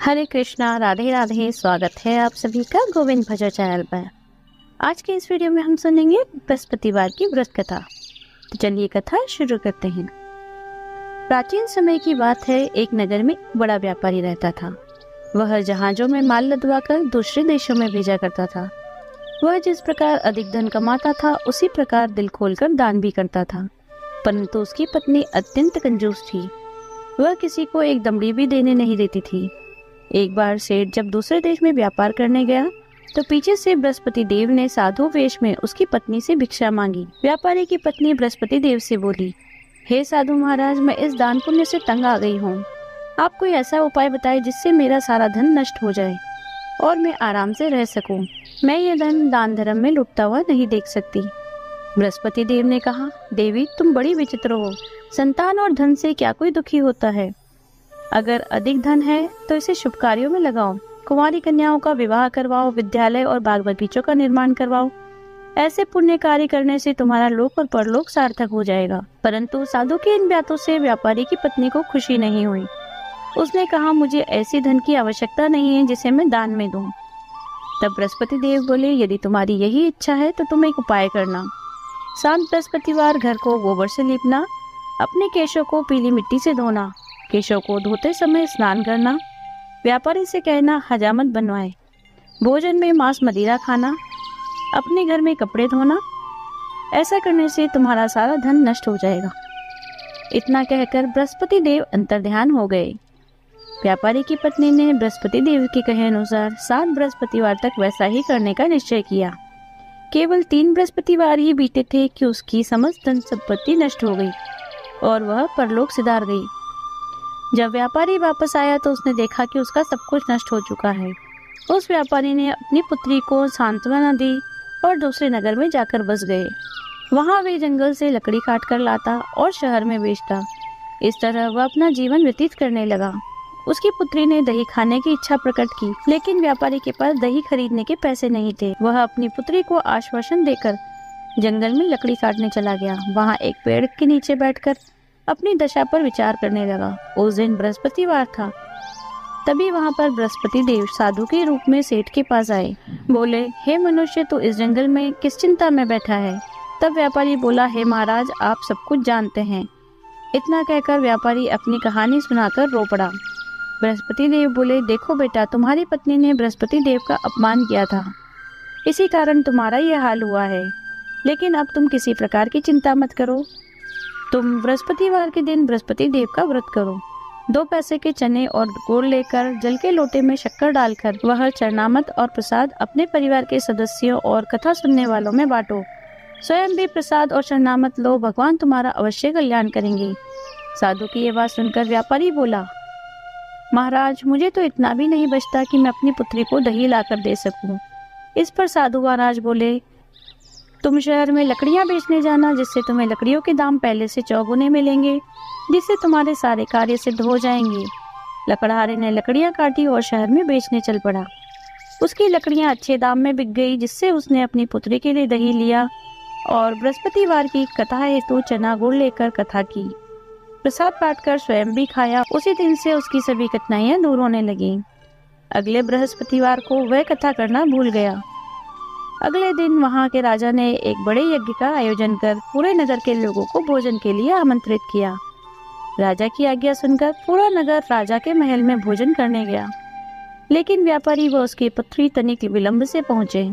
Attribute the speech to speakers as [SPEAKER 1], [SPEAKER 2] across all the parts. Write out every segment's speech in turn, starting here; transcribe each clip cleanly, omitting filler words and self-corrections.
[SPEAKER 1] हरे कृष्णा, राधे राधे। स्वागत है आप सभी का गोविंद भजन चैनल पर। आज के इस वीडियो में हम सुनेंगे बृहस्पतिवार की व्रत कथा। तो चलिए कथा शुरू करते हैं। प्राचीन समय की बात है। एक नगर में बड़ा व्यापारी रहता था। वह जहाजों में माल लदवाकर दूसरे देशों में भेजा करता था। वह जिस प्रकार अधिक धन कमाता था उसी प्रकार दिल खोलकर दान भी करता था। परंतु उसकी पत्नी अत्यंत कंजूस थी। वह किसी को एक दमड़ी भी देने नहीं देती थी। एक बार सेठ जब दूसरे देश में व्यापार करने गया तो पीछे से बृहस्पति देव ने साधु वेश में उसकी पत्नी से भिक्षा मांगी। व्यापारी की पत्नी बृहस्पति देव से बोली, हे साधु महाराज, मैं इस दान पुण्य से तंग आ गई हूँ। आप कोई ऐसा उपाय बताए जिससे मेरा सारा धन नष्ट हो जाए और मैं आराम से रह सकूं। मैं ये धन दान धर्म में लुटता हुआ नहीं देख सकती। बृहस्पति देव ने कहा, देवी तुम बड़ी विचित्र हो। संतान और धन से क्या कोई दुखी होता है? अगर अधिक धन है तो इसे शुभ कार्यों में लगाओ। कुंवारी कन्याओं का विवाह करवाओ, विद्यालय और बाग बगीचों का निर्माण करवाओ। ऐसे पुण्य कार्य करने से तुम्हारा लोक और परलोक सार्थक हो जाएगा। परंतु साधु के इन बातों से व्यापारी की पत्नी को खुशी नहीं हुई। उसने कहा, मुझे ऐसी धन की आवश्यकता नहीं है जिसे मैं दान में दूं। तब बृहस्पति देव बोले, यदि तुम्हारी यही इच्छा है तो तुम एक उपाय करना। शाम बृहस्पतिवार घर को गोबर से लीपना, अपने केशों को पीली मिट्टी से धोना, केशों को धोते समय स्नान करना, व्यापारी से कहना हजामत बनवाए, भोजन में मांस मदिरा खाना, अपने घर में कपड़े धोना। ऐसा करने से तुम्हारा सारा धन नष्ट हो जाएगा। इतना कहकर बृहस्पति देव अंतर्ध्यान हो गए। व्यापारी की पत्नी ने बृहस्पति देव के कहे अनुसार 7 बृहस्पतिवार तक वैसा ही करने का निश्चय किया। केवल 3 बृहस्पतिवार ही बीते थे कि उसकी समस्त धन संपत्ति नष्ट हो गई और वह परलोक सिधार गई। जब व्यापारी वापस आया तो उसने देखा कि उसका सब कुछ नष्ट हो चुका है। उस व्यापारी ने अपनी पुत्री को सांत्वना दी और दूसरे नगर में जाकर बस गए। वहां वे जंगल से लकड़ी काट कर लाता और शहर में बेचता। इस तरह वह अपना जीवन व्यतीत करने लगा। उसकी पुत्री ने दही खाने की इच्छा प्रकट की, लेकिन व्यापारी के पास दही खरीदने के पैसे नहीं थे। वह अपनी पुत्री को आश्वासन देकर जंगल में लकड़ी काटने चला गया। वहाँ एक पेड़ के नीचे बैठकर अपनी दशा पर विचार करने लगा। उस दिन बृहस्पतिवार था। तभी वहां पर बृहस्पति देव साधु के रूप में सेठ के पास आए। बोले, हे मनुष्य, तू इस जंगल में किस चिंता में बैठा है? तब व्यापारी बोला, हे महाराज, आप सब कुछ जानते हैं। इतना कहकर व्यापारी अपनी कहानी सुनाकर रो पड़ा। बृहस्पति देव बोले, देखो बेटा, तुम्हारी पत्नी ने बृहस्पति देव का अपमान किया था, इसी कारण तुम्हारा यह हाल हुआ है। लेकिन अब तुम किसी प्रकार की चिंता मत करो। तुम बृहस्पतिवार के दिन बृहस्पति देव का व्रत करो। 2 पैसे के चने और गुड़ लेकर जल के लोटे में शक्कर डालकर वह चरणामत और प्रसाद अपने परिवार के सदस्यों और कथा सुनने वालों में बांटो। स्वयं भी प्रसाद और चरणामत लो, भगवान तुम्हारा अवश्य कल्याण करेंगे। साधु की ये बात सुनकर व्यापारी बोला, महाराज, मुझे तो इतना भी नहीं बचता कि मैं अपनी पुत्री को दही लाकर दे सकूं। इस पर साधु महाराज बोले, तुम शहर में लकड़ियां बेचने जाना, जिससे तुम्हें लकड़ियों के दाम पहले से चौगुने मिलेंगे, जिससे तुम्हारे सारे कार्य सिद्ध हो जाएंगे। लकड़हारे ने लकड़ियां काटी और शहर में बेचने चल पड़ा। उसकी लकड़ियां अच्छे दाम में बिक गई, जिससे उसने अपनी पुत्री के लिए दही लिया और बृहस्पतिवार की कथा हेतु चना गुड़ लेकर कथा की। प्रसाद बांटकर स्वयं भी खाया। उसी दिन से उसकी सभी कठिनाइयां दूर होने लगी। अगले बृहस्पतिवार को वह कथा करना भूल गया। अगले दिन वहां के राजा ने एक बड़े यज्ञ का आयोजन कर पूरे नगर के लोगों को भोजन के लिए आमंत्रित किया। राजा की आज्ञा सुनकर पूरा नगर राजा के महल में भोजन करने गया, लेकिन व्यापारी व उसकी पुत्री तनिक विलंब से पहुंचे।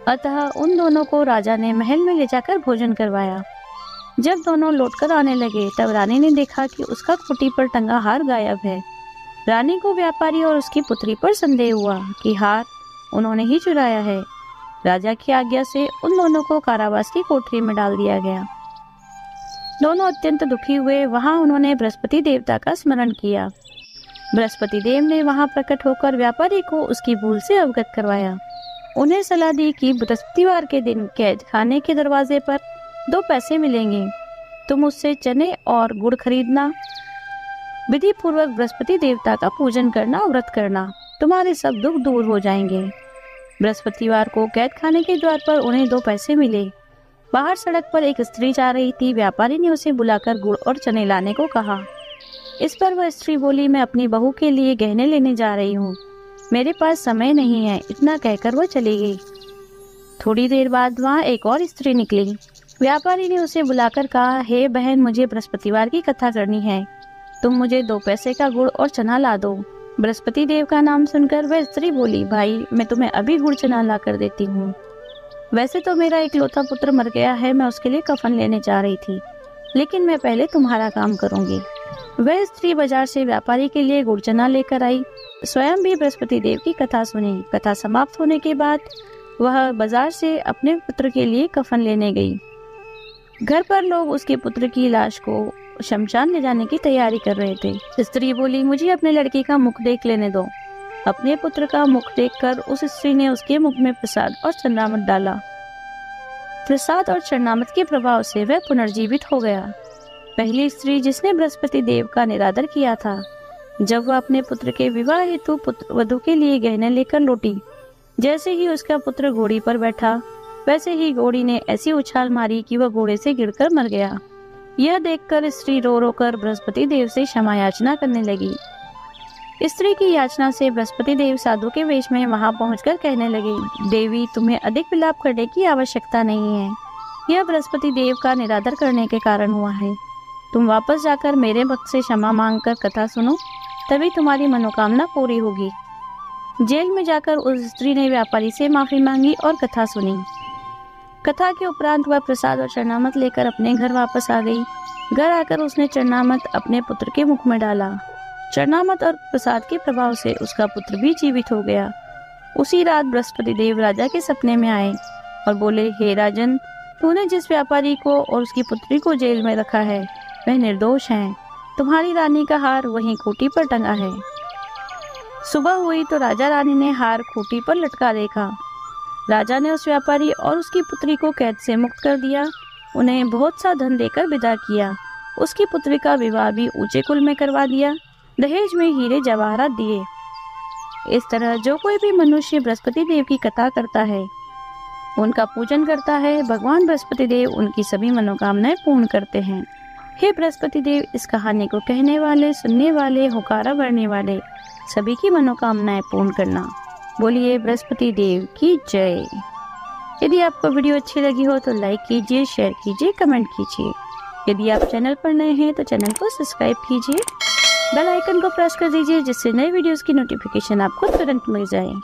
[SPEAKER 1] अतः उन दोनों को राजा ने महल में ले जाकर भोजन करवाया। जब दोनों लौटकर आने लगे तब रानी ने देखा कि उसका खूंटी पर टंगा हार गायब है। रानी को व्यापारी और उसकी पुत्री पर संदेह हुआ कि हार उन्होंने ही चुराया है। राजा की आज्ञा से उन दोनों को कारावास की कोठरी में डाल दिया गया। दोनों अत्यंत दुखी हुए। वहां उन्होंने बृहस्पति देवता का स्मरण किया। बृहस्पति देव ने वहां प्रकट होकर व्यापारी को उसकी भूल से अवगत करवाया। उन्हें सलाह दी कि बृहस्पतिवार के दिन कैद खाने के दरवाजे पर 2 पैसे मिलेंगे। तुम उससे चने और गुड़ खरीदना, विधि पूर्वक बृहस्पति देवता का पूजन करना, व्रत करना, तुम्हारे सब दुख दूर हो जाएंगे। बृहस्पतिवार को कैद खाने के द्वार पर उन्हें 2 पैसे मिले। बाहर सड़क पर एक स्त्री जा रही थी। व्यापारी ने उसे बुलाकर गुड़ और चने लाने को कहा। इस पर वह स्त्री बोली, मैं अपनी बहू के लिए गहने लेने जा रही हूँ, मेरे पास समय नहीं है। इतना कहकर वह चली गई। थोड़ी देर बाद वहाँ एक और स्त्री निकली। व्यापारी ने उसे बुलाकर कहा, हे बहन, मुझे बृहस्पतिवार की कथा करनी है, तुम मुझे 2 पैसे का गुड़ और चना ला दो। बृहस्पति देव का नाम सुनकर वह स्त्री बोली, भाई मैं तुम्हें अभी गुड़ चना ला कर देती हूँ। वैसे तो मेरा इकलौता पुत्र मर गया है, मैं उसके लिए कफन लेने जा रही थी, लेकिन मैं पहले तुम्हारा काम करूंगी। वह स्त्री बाजार से व्यापारी के लिए गुड़ चना लेकर आई, स्वयं भी बृहस्पति देव की कथा सुनी। कथा समाप्त होने के बाद वह बाजार से अपने पुत्र के लिए कफन लेने गई। घर पर लोग उसके पुत्र की लाश को शमशान ले जाने की तैयारी कर रहे थे। स्त्री बोली, मुझे अपने लड़के का मुख देख लेने दो। अपने पुत्र का मुख देखकर उस स्त्री ने उसके मुख में प्रसाद और चरणामृत डाला। प्रसाद और चरणामृत के प्रभाव से वह पुनर्जीवित हो गया। पहली स्त्री जिसने बृहस्पति देव का निरादर किया था, जब वह अपने पुत्र के विवाह हेतु पुत्र वधू के लिए गहने लेकर लौटी, जैसे ही उसका पुत्र घोड़ी पर बैठा, वैसे ही घोड़ी ने ऐसी उछाल मारी कि वह घोड़े से गिरकर मर गया। यह देखकर स्त्री रो रो कर बृहस्पति देव से क्षमा याचना करने लगी। स्त्री की याचना से बृहस्पति देव साधु के वेश में वहां पहुंचकर कहने लगे, देवी, तुम्हें अधिक विलाप करने की आवश्यकता नहीं है। यह बृहस्पति देव का निरादर करने के कारण हुआ है। तुम वापस जाकर मेरे भक्त से क्षमा मांगकर कथा सुनो, तभी तुम्हारी मनोकामना पूरी होगी। जेल में जाकर उस स्त्री ने व्यापारी से माफी मांगी और कथा सुनी। कथा के उपरांत वह प्रसाद और चरणामृत लेकर अपने घर वापस आ गई। घर आकर उसने चरणामृत अपने पुत्र के मुख में डाला। चरणामृत और प्रसाद के प्रभाव से उसका पुत्र भी जीवित हो गया। उसी रात बृहस्पति देव राजा के सपने में आए और बोले, हे राजन, तूने जिस व्यापारी को और उसकी पुत्री को जेल में रखा है वह निर्दोष है। तुम्हारी रानी का हार वहीं खूंटी पर टंगा है। सुबह हुई तो राजा रानी ने हार खूंटी पर लटका देखा। राजा ने उस व्यापारी और उसकी पुत्री को कैद से मुक्त कर दिया, उन्हें बहुत सा धन देकर विदा किया। उसकी पुत्री का विवाह भी ऊंचे कुल में करवा दिया, दहेज में हीरे जवाहरात दिए। इस तरह जो कोई भी मनुष्य बृहस्पति देव की कथा करता है, उनका पूजन करता है, भगवान बृहस्पति देव उनकी सभी मनोकामनाएं पूर्ण करते हैं। हे बृहस्पति देव, इस कहानी को कहने वाले, सुनने वाले, होकारा भरने वाले सभी की मनोकामनाएं पूर्ण करना। बोलिए बृहस्पति देव की जय। यदि आपको वीडियो अच्छी लगी हो तो लाइक कीजिए, शेयर कीजिए, कमेंट कीजिए। यदि आप चैनल पर नए हैं तो चैनल को सब्सक्राइब कीजिए, बेल आइकन को प्रेस कर दीजिए, जिससे नए वीडियोस की नोटिफिकेशन आपको तुरंत मिल जाए।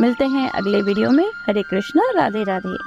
[SPEAKER 1] मिलते हैं अगले वीडियो में। हरे कृष्णा, राधे राधे।